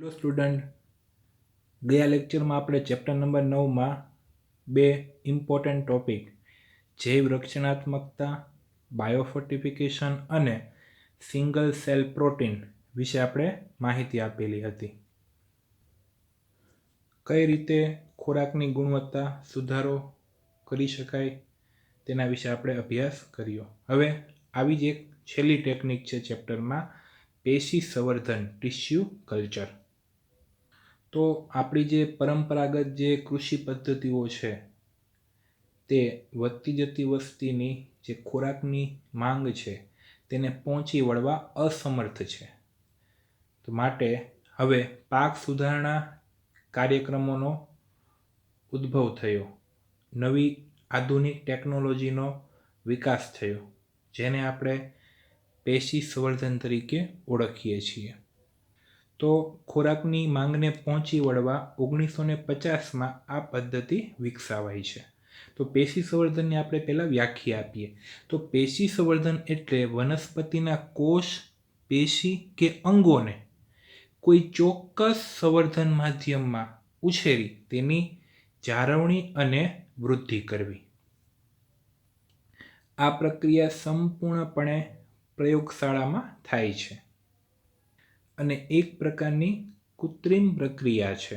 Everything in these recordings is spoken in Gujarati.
હેલો સ્ટુડન્ટ, ગયા લેક્ચરમાં આપણે ચેપ્ટર નંબર 9માં બે ઇમ્પોર્ટન્ટ ટોપિક જૈવ રક્ષણાત્મકતા, બાયોફોર્ટિફિકેશન અને સિંગલ સેલ પ્રોટીન વિશે આપણે માહિતી આપેલી હતી. કઈ રીતે ખોરાકની ગુણવત્તા સુધારો કરી શકાય તેના વિશે આપણે અભ્યાસ કર્યો. હવે આવી જ એક છેલ્લી ટેકનિક છે ચેપ્ટરમાં, પેશી સંવર્ધન, ટિશ્યુ કલ્ચર. તો આપણી જે પરંપરાગત જે કૃષિ પદ્ધતિઓ છે તે વધતી જતી વસ્તીની જે ખોરાકની માંગ છે તેને પહોંચી વળવા અસમર્થ છે. તો માટે હવે પાક સુધારણા કાર્યક્રમોનો ઉદ્ભવ થયો, નવી આધુનિક ટેકનોલોજીનો વિકાસ થયો, જેને આપણે પેશી સંવર્ધન તરીકે ઓળખીએ છીએ. તો ખોરાકની માંગને પહોંચી વળવા 1950માં આ પદ્ધતિ વિકસાવાઈ છે. તો પેશી સંવર્ધનની આપણે પહેલાં વ્યાખ્યા આપીએ. તો પેશી સંવર્ધન એટલે વનસ્પતિના કોષ, પેશી કે અંગોને કોઈ ચોક્કસ સંવર્ધન માધ્યમમાં ઉછેરી તેની જાળવણી અને વૃદ્ધિ કરવી. આ પ્રક્રિયા સંપૂર્ણપણે પ્રયોગશાળામાં થાય છે અને એક પ્રકારની કૃત્રિમ પ્રક્રિયા છે.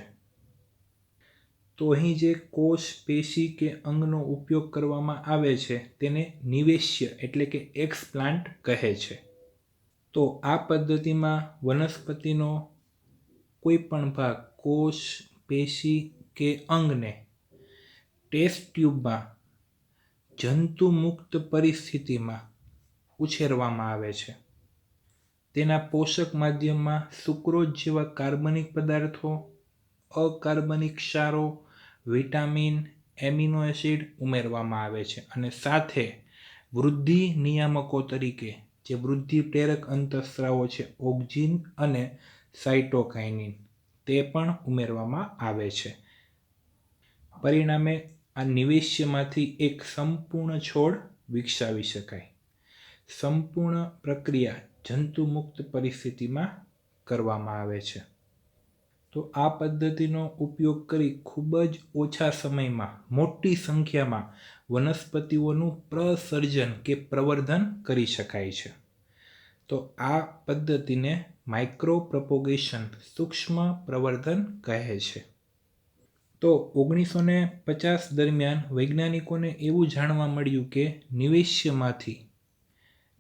તો અહીં જે કોષ, પેશી કે અંગનો ઉપયોગ કરવામાં આવે છે તેને નિવેશ્ય એટલે કે એક્સપ્લાન્ટ કહે છે. તો આ પદ્ધતિમાં વનસ્પતિનો કોઈ પણ ભાગ, કોષ, પેશી કે અંગને ટેસ્ટ ટ્યુબમાં જંતુમુક્ત પરિસ્થિતિમાં ઉછેરવામાં આવે છે. તેના પોષક માધ્યમમાં સુક્રોઝ જેવા કાર્બનિક પદાર્થો, અકાર્બનિક ક્ષારો, વિટામિન, એમિનો એસિડ ઉમેરવામાં આવે છે અને સાથે વૃદ્ધિ નિયામકો તરીકે જે વૃદ્ધિ પ્રેરક અંતઃસ્રાવો છે, ઓક્સિન અને સાયટોકાઇનિન, તે પણ ઉમેરવામાં આવે છે. પરિણામે આ નિવેશ્યમાંથી એક સંપૂર્ણ છોડ વિકસાવી શકાય. સંપૂર્ણ પ્રક્રિયા જંતુમુક્ત પરિસ્થિતિમાં કરવામાં આવે છે. તો આ પદ્ધતિનો ઉપયોગ કરી ખૂબ જ ઓછા સમયમાં મોટી સંખ્યામાં વનસ્પતિઓનું પ્રસર્જન કે પ્રવર્ધન કરી શકાય છે. તો આ પદ્ધતિને માઇક્રો પ્રોપેગેશન, સૂક્ષ્મ પ્રવર્ધન કહે છે. તો 1950 દરમિયાન વૈજ્ઞાનિકોને એવું જાણવા મળ્યું કે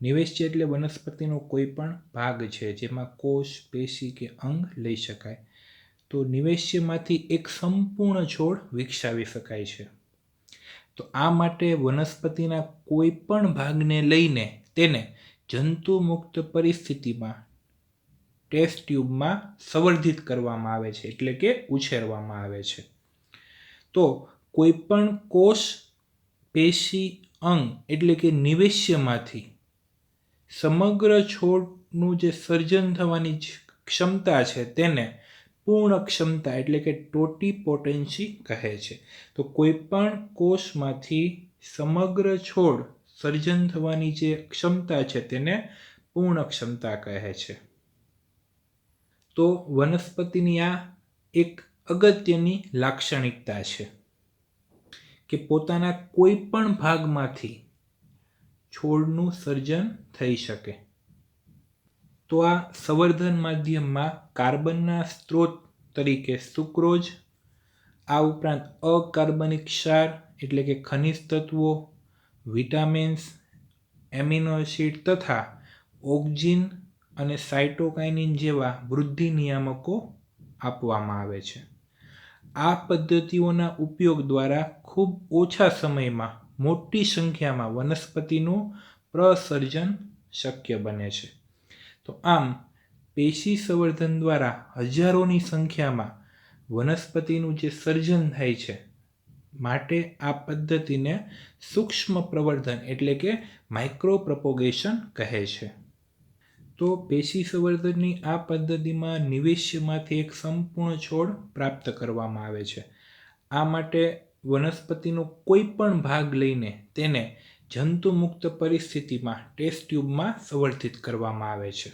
નિવેશ્ય એટલે વનસ્પતિનો કોઈ પણ ભાગ છે જેમાં કોષ, પેશી કે અંગ લઈ શકાય. તો નિવેશ્યમાંથી એક સંપૂર્ણ છોડ વિકસાવી શકાય છે. તો આ માટે વનસ્પતિના કોઈ પણ ભાગને લઈને તેને જંતુમુક્ત પરિસ્થિતિમાં ટેસ્ટ ટ્યુબમાં સંવર્ધિત કરવામાં આવે છે એટલે કે ઉછેરવામાં આવે છે. તો કોઈ પણ કોષ, પેશી, અંગ એટલે કે નિવેશ્યમાંથી સમગ્ર છોડનું જે સર્જન થવાની ક્ષમતા છે તેને પૂર્ણ ક્ષમતા એટલે કે ટોટીપોટેન્સી કહે છે. તો કોઈ પણ કોષમાંથી સમગ્ર છોડ સર્જન થવાની જે ક્ષમતા છે તેને પૂર્ણ ક્ષમતા કહે છે. તો વનસ્પતિની આ એક અગત્યની લાક્ષણિકતા છે કે પોતાના કોઈ પણ ભાગમાંથી છોડનું સર્જન થઈ શકે. તો આ સંવર્ધન માધ્યમમાં કાર્બનના સ્ત્રોત તરીકે સુક્રોઝ, આ ઉપરાંત અકાર્બનિક ક્ષાર એટલે કે ખનિજ તત્વો, વિટામિન્સ, એમિનો એસિડ તથા ઓક્સિન અને સાયટોકાઇનિન જેવા વૃદ્ધિ નિયામકો આપવામાં આવે છે. આ પદ્ધતિઓના ઉપયોગ દ્વારા ખૂબ ઓછા સમયમાં મોટી સંખ્યામાં વનસ્પતિનું પ્રસર્જન શક્ય બને છે. તો આમ પેશી સંવર્ધન દ્વારા હજારોની સંખ્યામાં વનસ્પતિનું જે સર્જન થાય છે, માટે આ પદ્ધતિને સૂક્ષ્મ પ્રવર્ધન એટલે કે માઇક્રો પ્રોપેગેશન કહે છે. તો પેશી સંવર્ધનની આ પદ્ધતિમાં નિવેશ્યમાંથી એક સંપૂર્ણ છોડ પ્રાપ્ત કરવામાં આવે છે. આ માટે વનસ્પતિનો કોઈ પણ ભાગ લઈને તેને જંતુમુક્ત પરિસ્થિતિમાં ટેસ્ટ ટ્યુબમાં સંવર્ધિત કરવામાં આવે છે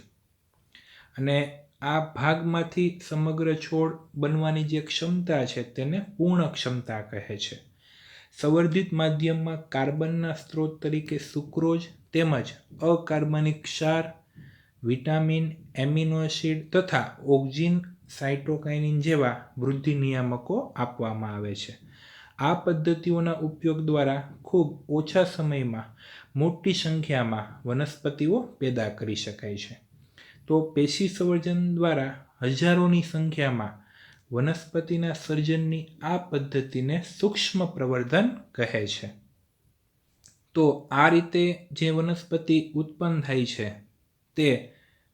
અને આ ભાગમાંથી સમગ્ર છોડ બનવાની જે ક્ષમતા છે તેને પૂર્ણ ક્ષમતા કહે છે. સંવર્ધિત માધ્યમમાં કાર્બનના સ્ત્રોત તરીકે સુક્રોઝ તેમજ અકાર્બનિક ક્ષાર, વિટામિન, એમિનો એસિડ તથા ઓક્ઝિન, સાઇટોકાઇનિન જેવા વૃદ્ધિ નિયામકો આપવામાં આવે છે. આ પદ્ધતિઓના ઉપયોગ દ્વારા ખૂબ ઓછા સમયમાં મોટી સંખ્યામાં વનસ્પતિઓ પેદા કરી શકાય છે. તો પેશી સંવર્ધન દ્વારા હજારોની સંખ્યામાં વનસ્પતિના સર્જનની આ પદ્ધતિને સૂક્ષ્મ પ્રવર્ધન કહે છે. તો આ રીતે જે વનસ્પતિ ઉત્પન્ન થાય છે તે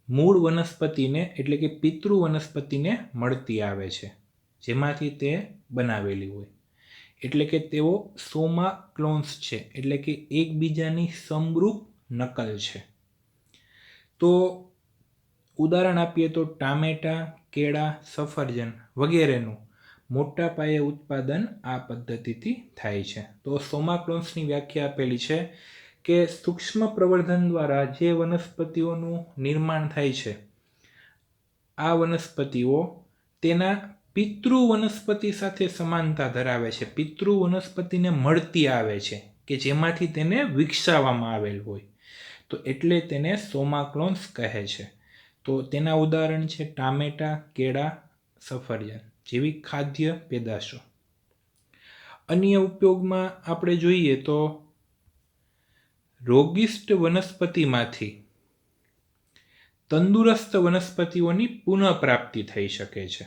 મૂળ વનસ્પતિને એટલે કે પિતૃ વનસ્પતિને મળતી આવે છે, જેમાંથી તે બનાવેલી હોય. એટલે કે તેઓ સોમા ક્લોન્સ છે, એટલે કે એકબીજાની સમરૂપ નકલ છે. તો ઉદાહરણ આપીએ તો ટામેટા, કેળા, સફરજન વગેરેનું મોટા પાયે ઉત્પાદન આ પદ્ધતિથી થાય છે. તો સોમા ક્લોન્સની વ્યાખ્યા આપેલી છે કે સૂક્ષ્મ પ્રવર્ધન દ્વારા જે વનસ્પતિઓનું નિર્માણ થાય છે, આ વનસ્પતિઓ તેના પિતૃ વનસ્પતિ સાથે સમાનતા ધરાવે છે, પિતૃ વનસ્પતિને મળતી આવે છે કે જેમાંથી તેને વિકસાવવામાં આવેલ હોય. તો એટલે તેને સોમા ક્લોન્સ કહે છે. તો તેના ઉદાહરણ છે ટામેટા, કેળા, સફરજન જેવી ખાદ્ય પેદાશો. અન્ય ઉપયોગમાં આપણે જોઈએ તો રોગિષ્ટ વનસ્પતિમાંથી તંદુરસ્ત વનસ્પતિઓની પુનઃપ્રાપ્તિ થઈ શકે છે.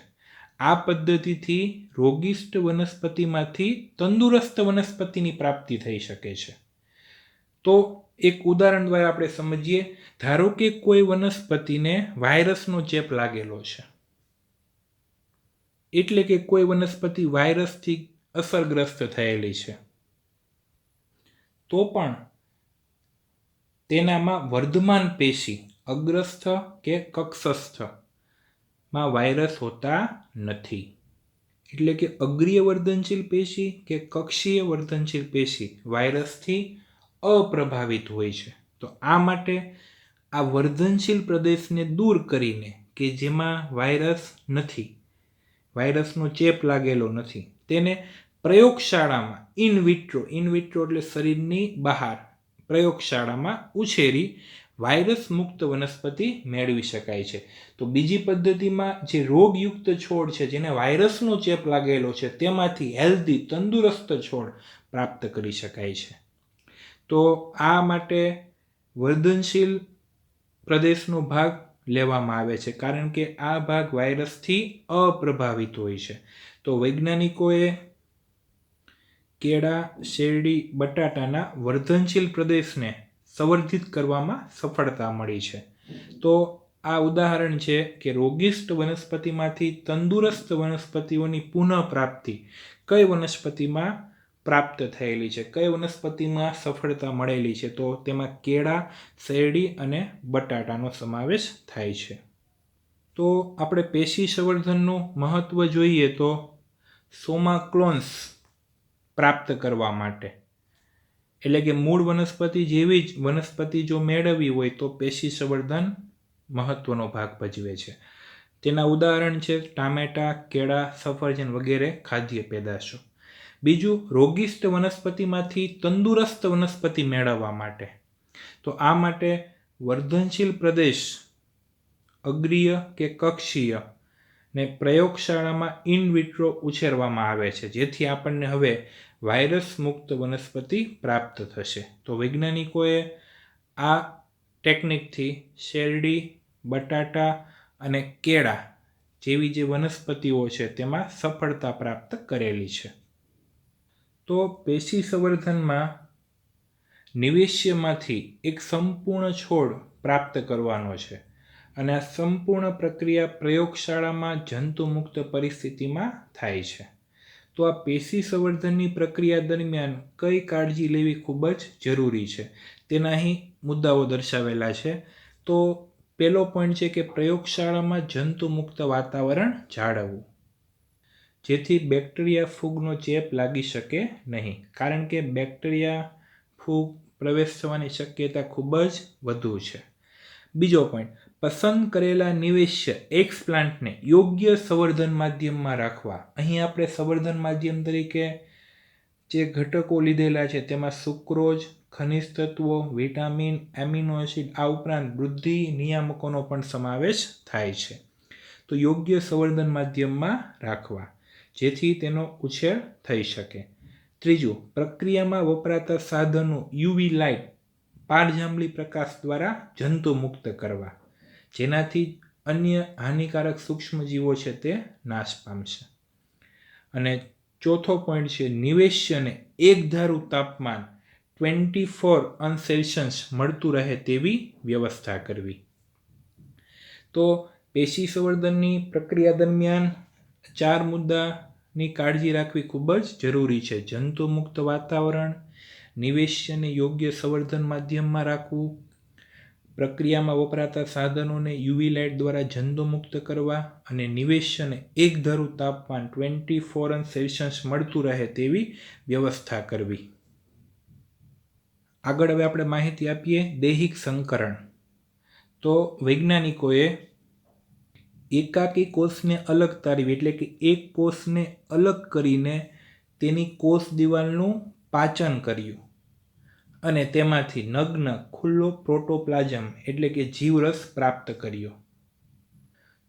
આ પદ્ધતિથી રોગિષ્ટ વનસ્પતિમાંથી તંદુરસ્ત વનસ્પતિની પ્રાપ્તિ થઈ શકે છે. તો એક ઉદાહરણ દ્વારા આપણે સમજીએ. ધારો કે કોઈ વનસ્પતિને વાયરસનો ચેપ લાગેલો છે, એટલે કે કોઈ વનસ્પતિ વાયરસથી અસરગ્રસ્ત થયેલી છે, તો પણ તેનામાં વર્ધમાન પેશી અગ્રસ્થ કે કક્ષસ્થ માં વાયરસ હોતા નથી. એટલે કે અગ્રીય વર્ધનશીલ પેશી કે કક્ષીય વર્ધનશીલ પેશી વાયરસથી અપ્રભાવિત હોય છે. તો આ માટે આ વર્ધનશીલ પ્રદેશને દૂર કરીને કે જેમાં વાયરસ નથી, વાયરસનો ચેપ લાગેલો નથી, તેને પ્રયોગશાળામાં ઇન વિટ્રો એટલે શરીરની બહાર પ્રયોગશાળામાં ઉછેરી વાયરસ મુક્ત વનસ્પતિ મેળવી શકાય છે. તો બીજી પદ્ધતિમાં જે રોગયુક્ત છોડ છે, જેને વાયરસનો ચેપ લાગેલો છે, તેમાંથી હેલ્ધી તંદુરસ્ત છોડ પ્રાપ્ત કરી શકાય છે. તો આ માટે વર્ધનશીલ પ્રદેશનો ભાગ લેવામાં આવે છે, કારણ કે આ ભાગ વાયરસથી અપ્રભાવિત હોય છે. તો વૈજ્ઞાનિકોએ કેળા, શેરડી, બટાટાના વર્ધનશીલ પ્રદેશને સંવર્ધિત કરવામાં સફળતા મળી છે. તો આ ઉદાહરણ છે કે રોગિષ્ટ વનસ્પતિમાંથી તંદુરસ્ત વનસ્પતિઓની પુનઃપ્રાપ્તિ કઈ વનસ્પતિમાં પ્રાપ્ત થયેલી છે, કઈ વનસ્પતિમાં સફળતા મળેલી છે. તો તેમાં કેળા, શેરડી અને બટાટાનો સમાવેશ થાય છે. તો આપણે પેશી સંવર્ધનનું મહત્વ જોઈએ તો સોમા ક્લોન્સ પ્રાપ્ત કરવા માટે, એટલે કે મૂળ વનસ્પતિ જેવી જ વનસ્પતિ જો મેળવવી હોય તો પેશી સંવર્ધન મહત્વનો ભાગ ભજવે છે. તેના ઉદાહરણ છે ટામેટા, કેળા, સફરજન વગેરે ખાદ્ય પેદાશો. બીજું, રોગિષ્ટ વનસ્પતિમાંથી તંદુરસ્ત વનસ્પતિ મેળવવા માટે, તો આ માટે વર્ધનશીલ પ્રદેશ અગ્રીય કે કક્ષીય ને પ્રયોગશાળામાં ઇન વિટ્રો ઉછેરવામાં આવે છે, જેથી આપણને હવે વાયરસ મુક્ત વનસ્પતિ પ્રાપ્ત થશે. તો વૈજ્ઞાનિકોએ આ ટેકનિકથી શેરડી, બટાટા અને કેળા જેવી જે વનસ્પતિઓ છે તેમાં સફળતા પ્રાપ્ત કરેલી છે. તો પેશી સંવર્ધનમાં નિવેશ્યમાંથી એક સંપૂર્ણ છોડ પ્રાપ્ત કરવાનો છે, અને આ સંપૂર્ણ પ્રક્રિયા પ્રયોગશાળામાં જંતુમુક્ત પરિસ્થિતિમાં થાય છે. તો આ પેશી સંવર્ધનની પ્રક્રિયા દરમિયાન કઈ કાળજી લેવી ખૂબ જ જરૂરી છે તેના અહીં મુદ્દાઓ દર્શાવેલા છે. તો પહેલો પોઈન્ટ છે કે પ્રયોગશાળામાં જંતુમુક્ત વાતાવરણ જાળવવું, જેથી બેક્ટેરિયા ફૂગનો ચેપ લાગી શકે નહીં, કારણ કે બેક્ટેરિયા ફૂગ પ્રવેશ થવાની શક્યતા ખૂબ જ વધુ છે. બીજો પોઈન્ટ, પસંદ કરેલા નિવેશ્ય એક્સપ્લાન્ટને યોગ્ય સંવર્ધન માધ્યમમાં રાખવા. અહીં આપણે સંવર્ધન માધ્યમ તરીકે જે ઘટકો લીધેલા છે તેમાં સુક્રોઝ, ખનિજ તત્વો, વિટામિન, એમિનો એસિડ, આ ઉપરાંત વૃદ્ધિ નિયામકોનો પણ સમાવેશ થાય છે. તો યોગ્ય સંવર્ધન માધ્યમમાં રાખવા જેથી તેનો ઉછેર થઈ શકે. ત્રીજું, પ્રક્રિયામાં વપરાતા સાધનો યુવી લાઇટ પારજાંબલી પ્રકાશ દ્વારા જંતુ મુક્ત કરવા જેનાથી અન્ય હાનિકારક સૂક્ષ્મજીવો છે તે નાશ પામશે. અને ચોથો પોઈન્ટ છે નિવેશ્યને એકધારું તાપમાન 24°C મળતું રહે તેવી વ્યવસ્થા કરવી. તો પેશી સંવર્ધનની પ્રક્રિયા દરમિયાન 4 મુદ્દાની કાળજી રાખવી ખૂબ જ જરૂરી છે. જંતુમુક્ત વાતાવરણ, નિવેશ્યને યોગ્ય સંવર્ધન માધ્યમમાં રાખવું, પ્રક્રિયામાં વપરાતા સાધનોને યુવી લાઇટ દ્વારા જંતુમુક્ત કરવા અને નિવેશ્યને એકધારું તાપમાન 24°C મળતું રહે તેવી વ્યવસ્થા કરવી. આગળ હવે આપણે માહિતી આપીએ દૈહિક સંકરણ. તો વૈજ્ઞાનિકોએ એકાકી કોષને અલગ તારવી એટલે કે એક કોષને અલગ કરીને તેની કોષ દિવાલનું પાચન કર્યું અને તેમાંથી નગ્ન ખુલ્લો પ્રોટોપ્લાઝમ એટલે કે જીવરસ પ્રાપ્ત કર્યો.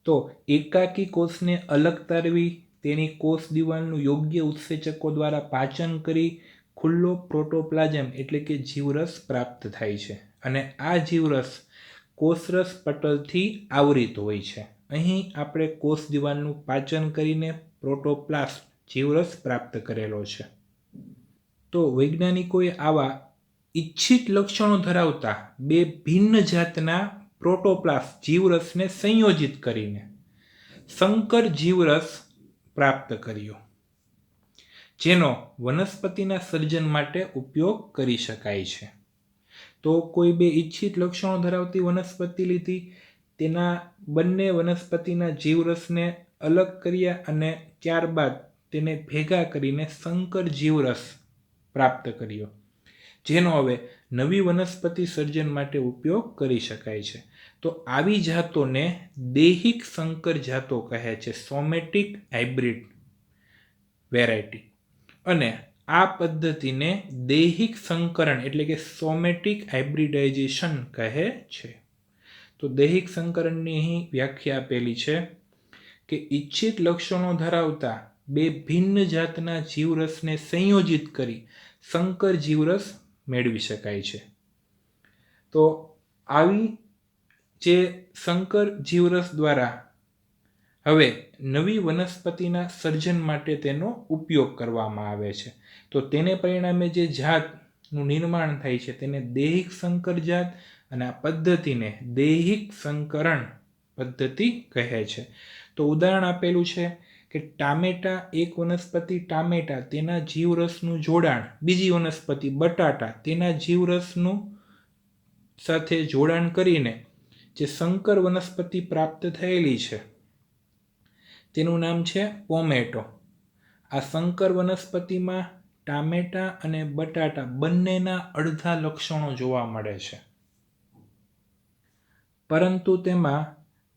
તો એકાકી કોષને અલગ તારવી તેની કોષ દિવાલનું યોગ્ય ઉત્સેચકો દ્વારા પાચન કરી ખુલ્લો પ્રોટોપ્લાઝમ એટલે કે જીવરસ પ્રાપ્ત થાય છે અને આ જીવરસ કોષરસ પટલથી આવરિત હોય છે. અહીં આપણે કોષ દિવાલનું પાચન કરીને પ્રોટોપ્લાસ્ટ જીવરસ પ્રાપ્ત કરેલો છે. તો વૈજ્ઞાનિકોએ આવા ઇચ્છિત લક્ષણો ધરાવતા બે ભિન્ન જાતના પ્રોટોપ્લાસ્ટ જીવરસને સંયોજિત કરીને સંકર જીવરસ પ્રાપ્ત કર્યો જેનો વનસ્પતિના સર્જન માટે ઉપયોગ કરી શકાય છે. તો કોઈ બે ઇચ્છિત લક્ષણો ધરાવતી વનસ્પતિ લીધી, તેના બંને વનસ્પતિના જીવરસને અલગ કર્યા અને ત્યારબાદ તેને ભેગા કરીને સંકર જીવરસ પ્રાપ્ત કર્યો જેનો હવે નવી વનસ્પતિ સર્જન માટે ઉપયોગ કરી શકાય છે. તો આવી જાતોને દૈહિક સંકર જાતો કહે છે, સોમેટિક હાઇબ્રિડ વેરાયટી. અને આ પદ્ધતિને દૈહિક સંકરણ એટલે કે સોમેટિક હાઇબ્રિડાઇઝેશન કહે છે. તો દૈહિક સંકરણની અહીં વ્યાખ્યા આપેલી છે કે ઇચ્છિત લક્ષણો ધરાવતા બે ભિન્ન જાતના જીવરસને સંયોજિત કરી સંકર જીવરસ મેળવી શકાય છે. તો આવી જે સંકર જીવરસ દ્વારા હવે નવી વનસ્પતિના સર્જન માટે તેનો ઉપયોગ કરવામાં આવે છે. તો તેને પરિણામે જે જાતનું નિર્માણ થાય છે તેને દૈહિક સંકર જાત અને આ પદ્ધતિને દૈહિક સંકરણ પદ્ધતિ કહે છે. તો ઉદાહરણ આપેલું છે કે ટામેટા, એક વનસ્પતિ ટામેટા તેના જીવરસનું જોડાણ બીજી વનસ્પતિ બટાટા તેના જીવરસનું સાથે જોડાણ કરીને જે સંકર વનસ્પતિ પ્રાપ્ત થયેલી છે તેનું નામ છે પોમેટો. આ સંકર વનસ્પતિમાં ટામેટા અને બટાટા બંનેના અડધા લક્ષણો જોવા મળે છે પરંતુ તેમાં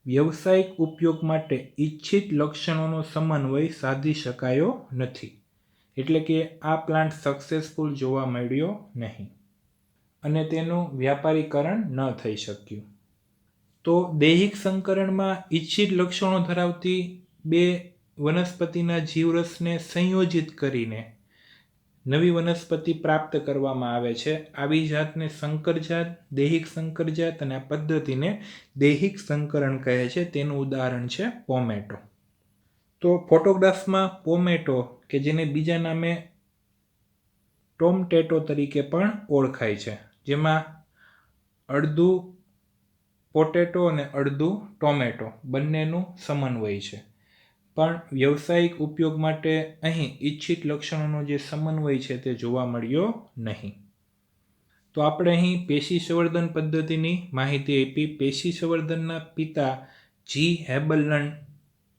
વ્યવસાયિક ઉપયોગ માટે ઇચ્છિત લક્ષણોનો સમન્વય સાધી શકાયો નથી એટલે કે આ પ્લાન્ટ સક્સેસફુલ જોવા મળ્યો નહીં અને તેનું વ્યાપારીકરણ ન થઈ શક્યું. તો દૈહિક સંકરણમાં ઇચ્છિત લક્ષણો ધરાવતી બે વનસ્પતિના જીવરસને સંયોજિત કરીને નવી વનસ્પતિ પ્રાપ્ત કરવામાં આવે છે. આવી જાતને સંકર જાત, દૈહિક સંકર જાત અને આ પદ્ધતિને દૈહિક સંકરણ કહે છે. તેનું ઉદાહરણ છે પોમેટો. તો ફોટોગ્રાફમાં પોમેટો કે જેને બીજા નામે ટોમટેટો તરીકે પણ ઓળખાય છે, જેમાં અડધું પોટેટો અને અડધું ટોમેટો બંનેનું સમન્વય છે. પણ વ્યવસાયિક ઉપયોગ માટે અહીં ઇચ્છિત લક્ષણોનો જે સમન્વય છે તે જોવા મળ્યો નહીં. તો આપણે અહીં પેશી સંવર્ધન પદ્ધતિની માહિતી આપી. પેશી સંવર્ધનના પિતા જી હેબલન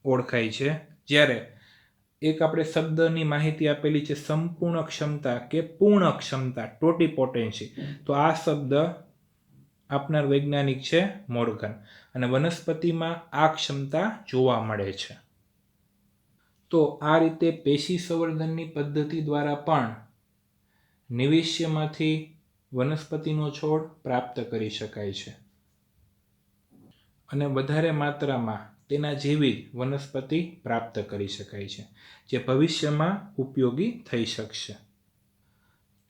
ઓળખાય છે, જ્યારે એક આપણે શબ્દની માહિતી આપેલી છે સંપૂર્ણ ક્ષમતા કે પૂર્ણ ક્ષમતા, ટોટીપોટેન્સી. તો આ શબ્દ આપનાર વૈજ્ઞાનિક છે મોર્ગન, અને વનસ્પતિમાં આ ક્ષમતા જોવા મળે છે. તો આ રીતે પેશી સંવર્ધનની પદ્ધતિ દ્વારા પણ નિવેશ્યમાંથી વનસ્પતિનો છોડ પ્રાપ્ત કરી શકાય છે અને વધારે માત્રામાં તેના જેવી વનસ્પતિ પ્રાપ્ત કરી શકાય છે, જે ભવિષ્યમાં ઉપયોગી થઈ શકશે.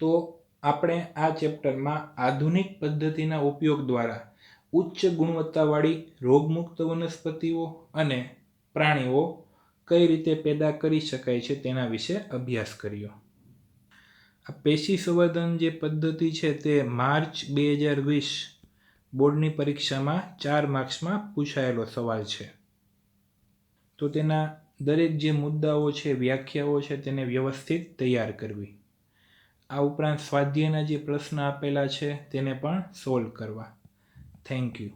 તો આપણે આ ચેપ્ટરમાં આધુનિક પદ્ધતિના ઉપયોગ દ્વારા ઉચ્ચ ગુણવત્તાવાળી રોગમુક્ત વનસ્પતિઓ અને પ્રાણીઓ કઈ રીતે પેદા કરી શકાય છે તેના વિશે અભ્યાસ કર્યો. આ પેશી સંવર્ધન જે પદ્ધતિ છે તે માર્ચ 2020 બોર્ડની પરીક્ષામાં 4 માર્ક્સમાં પૂછાયેલો સવાલ છે. તો તેના દરેક જે મુદ્દાઓ છે, વ્યાખ્યાઓ છે, તેને વ્યવસ્થિત તૈયાર કરવી. આ ઉપરાંત સ્વાધ્યાયના જે પ્રશ્ન આપેલા છે તેને પણ સોલ્વ કરવા. Thank you.